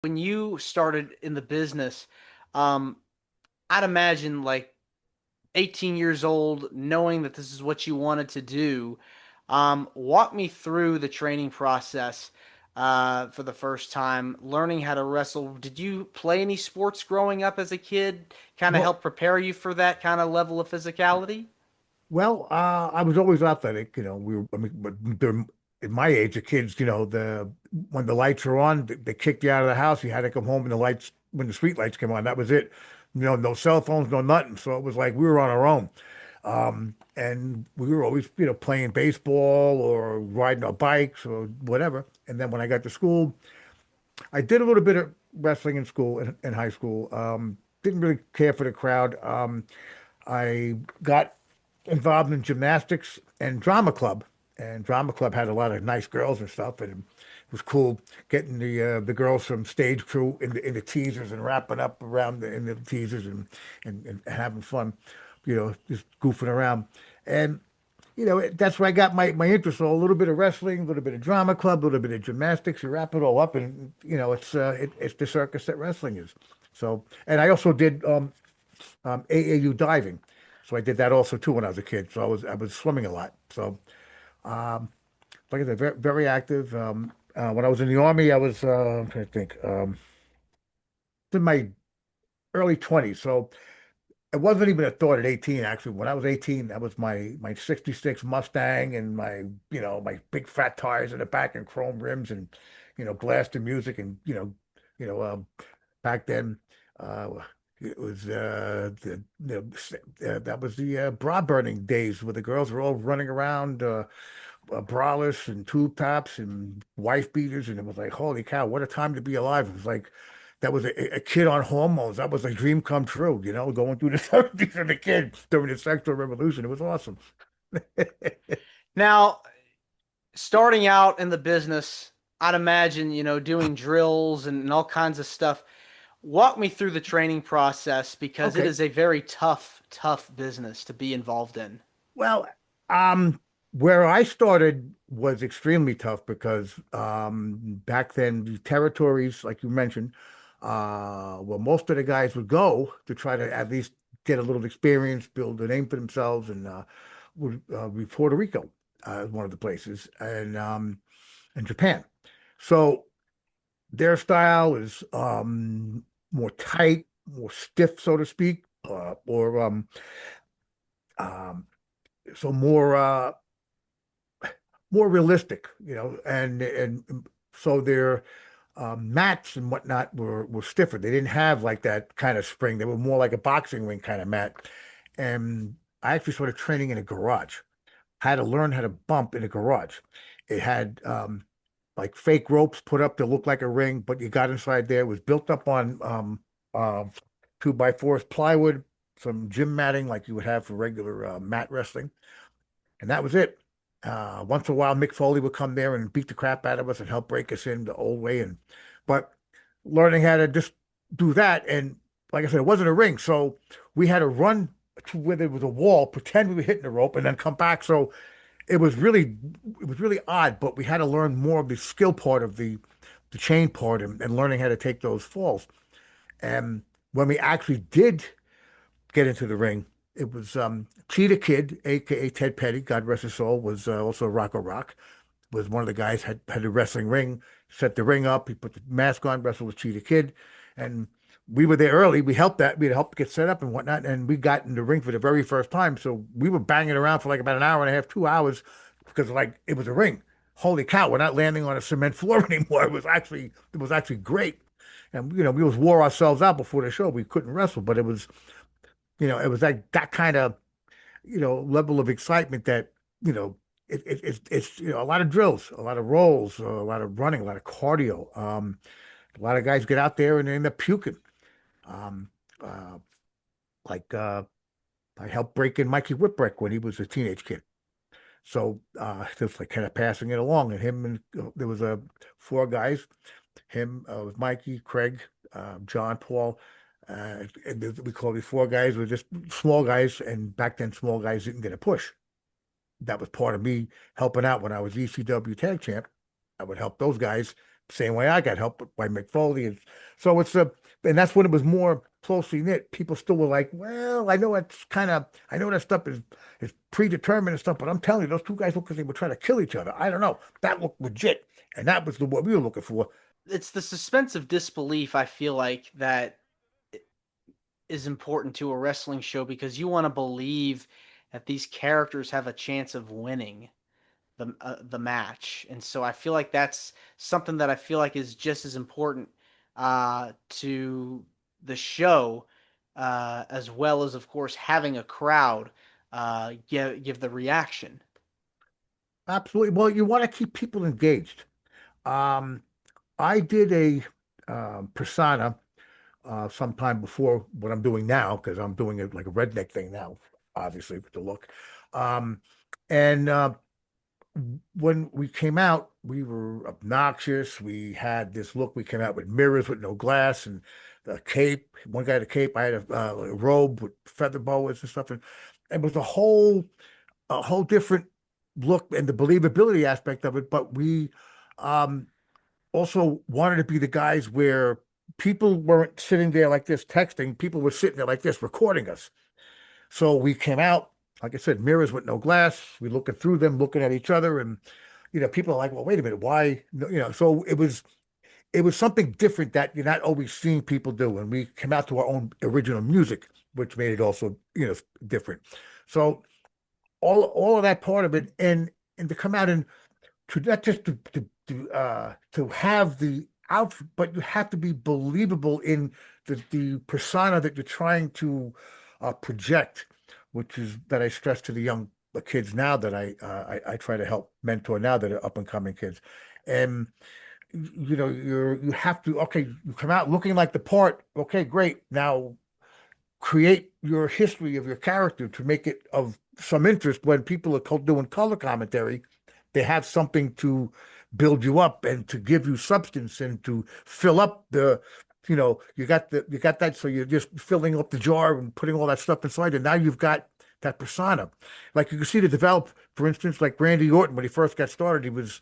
When you started in the business, um, I'd imagine like 18 years old, knowing that this is what you wanted to do. Walk me through the training process for the first time, learning how to wrestle. Did you play any sports growing up as a kid? Kind of Well, help prepare you for that kind of level of physicality? I was always athletic. I mean, but in my age, the kids, when the lights are on, they kicked you out of the house. You had to come home when the street lights came on. That was it. No cell phones, no nothing. So it was like we were on our own. And we were always, playing baseball or riding our bikes or whatever. And then when I got to school, I did a little bit of wrestling in school, in high school. Didn't really care for the crowd. I got involved in gymnastics and drama club, and drama club had a lot of nice girls and stuff, and it was cool getting the girls from stage crew in the teasers and wrapping up around in the teasers and having fun, just goofing around. And that's where I got my interest. So a little bit of wrestling, a little bit of drama club, a little bit of gymnastics. You wrap it all up, and it's the circus that wrestling is. So, and I also did AAU diving. So I did that also too when I was a kid. So I was swimming a lot. So um, like I said, very, very active. When I was in the army, I was I'm trying to think in my early 20s. So it wasn't even a thought at 18, actually. When I was 18, that was my 66 Mustang and my big fat tires in the back and chrome rims and, blasting music and, you know, back then, uh, it was that was the bra burning days where the girls were all running around braless and tube tops and wife beaters, and it was like, holy cow, what a time to be alive! It was like that was a kid on hormones. That was a dream come true, going through the 70s as a kid during the sexual revolution. It was awesome. Now, starting out in the business, I'd imagine, doing drills and all kinds of stuff. Walk me through the training process because it Okay. is a very tough business to be involved in. Well, where I started was extremely tough because back then the territories, like you mentioned, well, most of the guys would go to try to at least get a little experience, build a name for themselves, and would be Puerto Rico, one of the places, and Japan. So their style is more tight, more stiff, so to speak, or um, so more realistic, and so their mats and whatnot were stiffer. They didn't have like that kind of spring. They were more like a boxing ring kind of mat. And I actually started training in a garage. Had to learn how to bump in a garage. It had like fake ropes put up to look like a ring, but you got inside there. It was built up on uh, two by fours plywood, some gym matting like you would have for regular mat wrestling, and that was it. Once in a while, Mick Foley would come there and beat the crap out of us and help break us in the old way. But learning how to just do that, and like I said, it wasn't a ring, so we had to run to where there was a wall, pretend we were hitting the rope, and then come back. So it was really odd, but we had to learn more of the skill part of the chain part and learning how to take those falls. And when we actually did get into the ring. It was Cheetah Kid, aka Ted Petty, God rest his soul, was also Rocco Rock. Was one of the guys had a wrestling ring, set the ring up. He put the mask on, wrestled with Cheetah Kid, and we were there early. We helped that. We had helped get set up and whatnot, and we got in the ring for the very first time. So we were banging around for like about an hour and a half, 2 hours, because like it was a ring. Holy cow, we're not landing on a cement floor anymore. It was actually great. And we always wore ourselves out before the show. We couldn't wrestle, but it was like that kind of, level of excitement that, it's a lot of drills, a lot of rolls, a lot of running, a lot of cardio. A lot of guys get out there and they end up puking. Um, uh, like I helped break in Mikey Whipwreck when he was a teenage kid. So just like kind of passing it along, and him and there was four guys, him with Mikey, Craig, John, Paul. We call these four guys were just small guys, and back then small guys didn't get a push. That was part of me helping out when I was ECW tag champ. I would help those guys same way I got help by Mick Foley. And so and that's when it was more closely knit. People still were like, well, I know that stuff is predetermined and stuff, but I'm telling you, those two guys look like they were trying to kill each other. I don't know. That looked legit. And that was what we were looking for. It's the suspense of disbelief, I feel like, that is important to a wrestling show because you want to believe that these characters have a chance of winning the match. And so I feel like that's something that I feel like is just as important to the show, as well as, of course, having a crowd give the reaction. Absolutely. Well, you want to keep people engaged. Um, I did a persona sometime before what I'm doing now because I'm doing it like a redneck thing now, obviously with the look. Um, and when we came out, we were obnoxious. We had this look. We came out with mirrors with no glass and the cape. One guy had a cape. I had a robe with feather boas and stuff. And it was a whole different look and the believability aspect of it. But we um, also wanted to be the guys where people weren't sitting there like this texting. People were sitting there like this recording us. So we came out, like I said, mirrors with no glass. We looking through them, looking at each other, and people are like, "Well, wait a minute, why?" So it was something different that you're not always seeing people do. And we came out to our own original music, which made it also different. So all of that part of it, and to come out and to not just to have the outfit, but you have to be believable in the persona that you're trying to project, which is that I stress to the young kids now that I try to help mentor now that are up and coming kids, and you have to okay, you come out looking like the part, okay, great, now create your history of your character to make it of some interest when people are doing color commentary. They have something to build you up and to give you substance and to fill up you got that, so you're just filling up the jar and putting all that stuff inside, and now you've got that persona. Like you can see the develop, for instance, like Randy Orton when he first got started, he was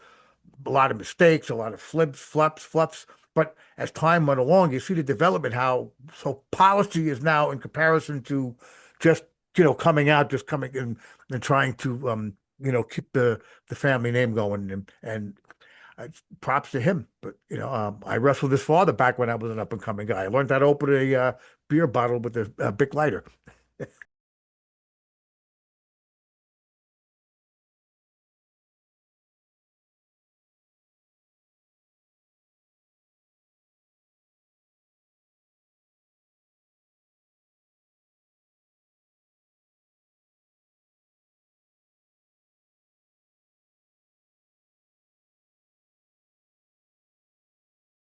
a lot of mistakes, a lot of flips, flops, fluffs. But as time went along, you see the development, how so polished he is now in comparison to just, coming out, just coming in and trying to, keep the family name going. And props to him. But, I wrestled his father back when I was an up and coming guy. I learned how to open a beer bottle with a Bic lighter.